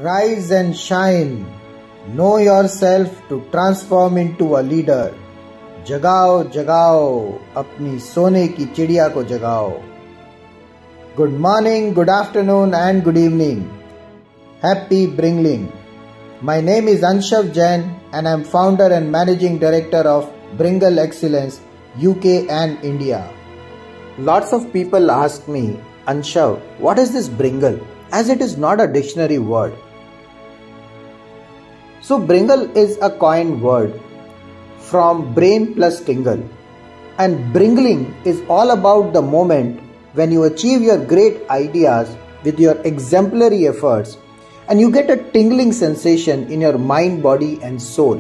Rise and shine. Know yourself to transform into a leader. जगाओ जगाओ अपनी सोने की चिड़िया को जगाओ. Good morning, good afternoon and good evening. Happy Bringling. My name is Anshav Jain and I am founder and managing director of Bringle Excellence UK and India. Lots of people ask me, Anshav, what is this Bringle? As it is not a dictionary word. So Bringle is a coined word from brain plus tingle, and Bringling is all about the moment when you achieve your great ideas with your exemplary efforts and you get a tingling sensation in your mind, body and soul.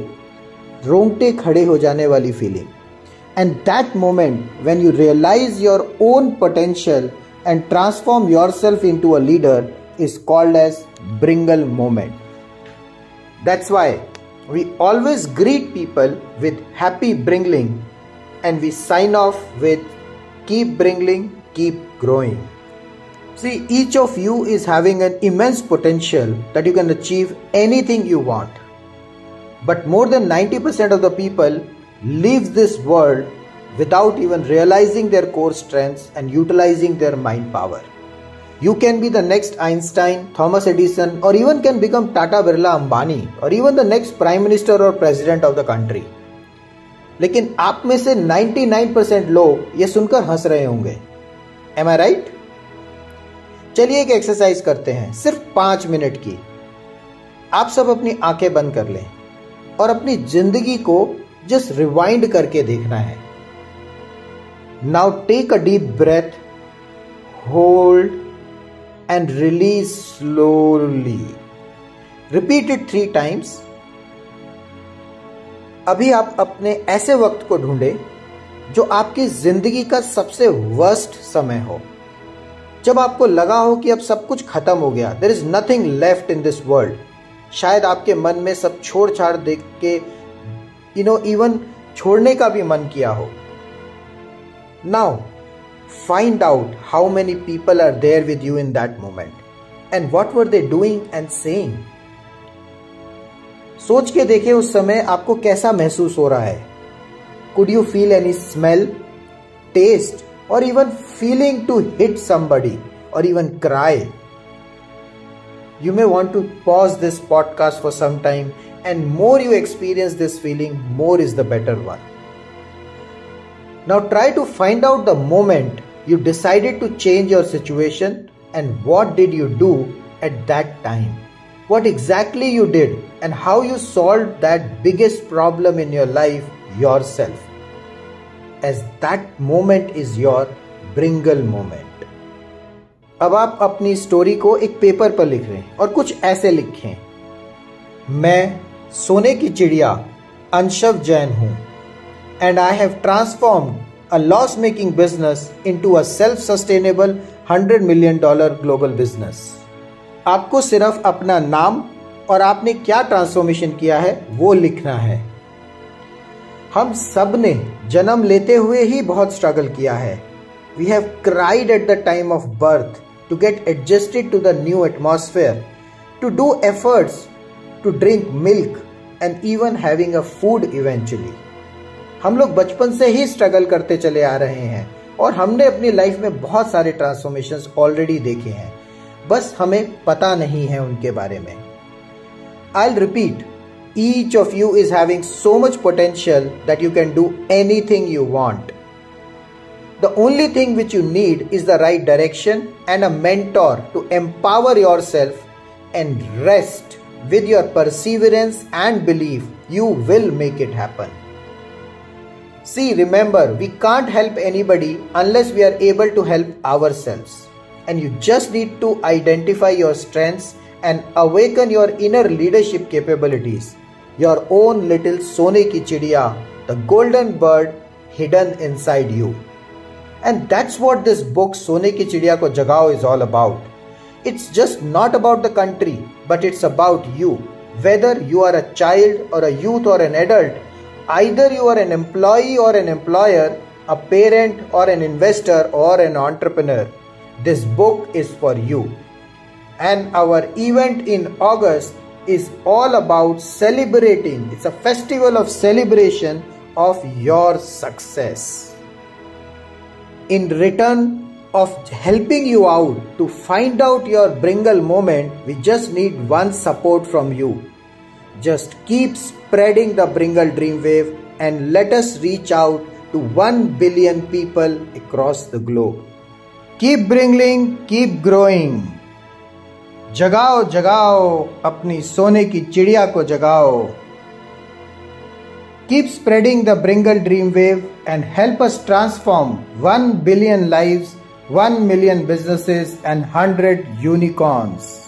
रोंगटे खड़े हो जाने वाली feeling. And that moment when you realize your own potential and transform yourself into a leader is called as Bringle moment. That's why we always greet people with happy Bringling and we sign off with keep Bringling, keep growing. See, each of you is having an immense potential that you can achieve anything you want. But more than 90% of the people leave this world without even realizing their core strengths and utilizing their mind power. You can be the next Einstein, Thomas Edison, or even can become Tata Birla Ambani, or even the next Prime Minister or President of the country. लेकिन आप में से 99% लोग ये सुनकर हंस रहे होंगे. Am I right? चलिए एक एक्सरसाइज करते हैं, सिर्फ 5 मिनट की. आप सब अपनी आंखें बंद कर लें और अपनी जिंदगी को जस्ट रिवाइंड करके देखना है. Now take a deep breath, hold and release slowly. Repeat it 3 times. अभी आप अपने ऐसे वक्त को ढूंढे जो आपकी जिंदगी का सबसे वर्स्ट समय हो, जब आपको लगा हो कि अब सब कुछ खत्म हो गया, there is nothing left in this world. शायद आपके मन में सब छोड़ छाड़ देख के इवन छोड़ने का भी मन किया हो. Now, find out how many people are there with you in that moment and what were they doing and saying. सोच के देखिए उस समय आपको कैसा महसूस हो रहा है. Could you feel any smell, taste or even feeling to hit somebody or even cry? You may want to pause this podcast for some time, and more you experience this feeling, more is the better one. Now try to find out the moment you decided to change your situation and what did you do at that time. What exactly you did and how you solved that biggest problem in your life yourself. As that moment is your Bringle moment. अब आप अपनी story को एक paper पर लिख रहे हैं और कुछ ऐसे लिखें. मैं सोने की चिड़िया अंशव जैन हूं and I have transformed a loss-making business into a self-sustainable $100 million global business. आपको सिर्फ अपना नाम और आपने क्या ट्रांसफॉर्मेशन किया है वो लिखना है. हम सब ने जन्म लेते हुए ही बहुत स्ट्रगल किया है. We have cried at the time of birth to get adjusted to the new atmosphere, to do efforts to drink milk and even having a food eventually. हम लोग बचपन से ही स्ट्रगल करते चले आ रहे हैं और हमने अपनी लाइफ में बहुत सारे ट्रांसफॉर्मेशंस ऑलरेडी देखे हैं, बस हमें पता नहीं है उनके बारे में. I'll repeat, each of you is having so much potential that you can do anything you want. The only thing which you need is the right direction and a mentor to empower yourself, and rest with your perseverance and belief you will make it happen. See, remember, we can't help anybody unless we are able to help ourselves. And you just need to identify your strengths and awaken your inner leadership capabilities. Your own little Sone ki Chidiya, the golden bird hidden inside you. And that's what this book Sone ki Chidiya ko Jagao is all about. It's just not about the country, but it's about you. Whether you are a child or a youth or an adult, either you are an employee or an employer, a parent or an investor or an entrepreneur, this book is for you. And our event in August is all about celebrating. It's a festival of celebration of your success. In return of helping you out to find out your Bringle moment, we just need one support from you. Just keep spreading the Bringle Dreamwave and let us reach out to 1 billion people across the globe. Keep bringing, keep growing. जगाओ जगाओ अपनी सोने की चिड़िया को जगाओ. Keep spreading the Bringle Dreamwave and help us transform 1 billion lives, 1 million businesses and 100 unicorns.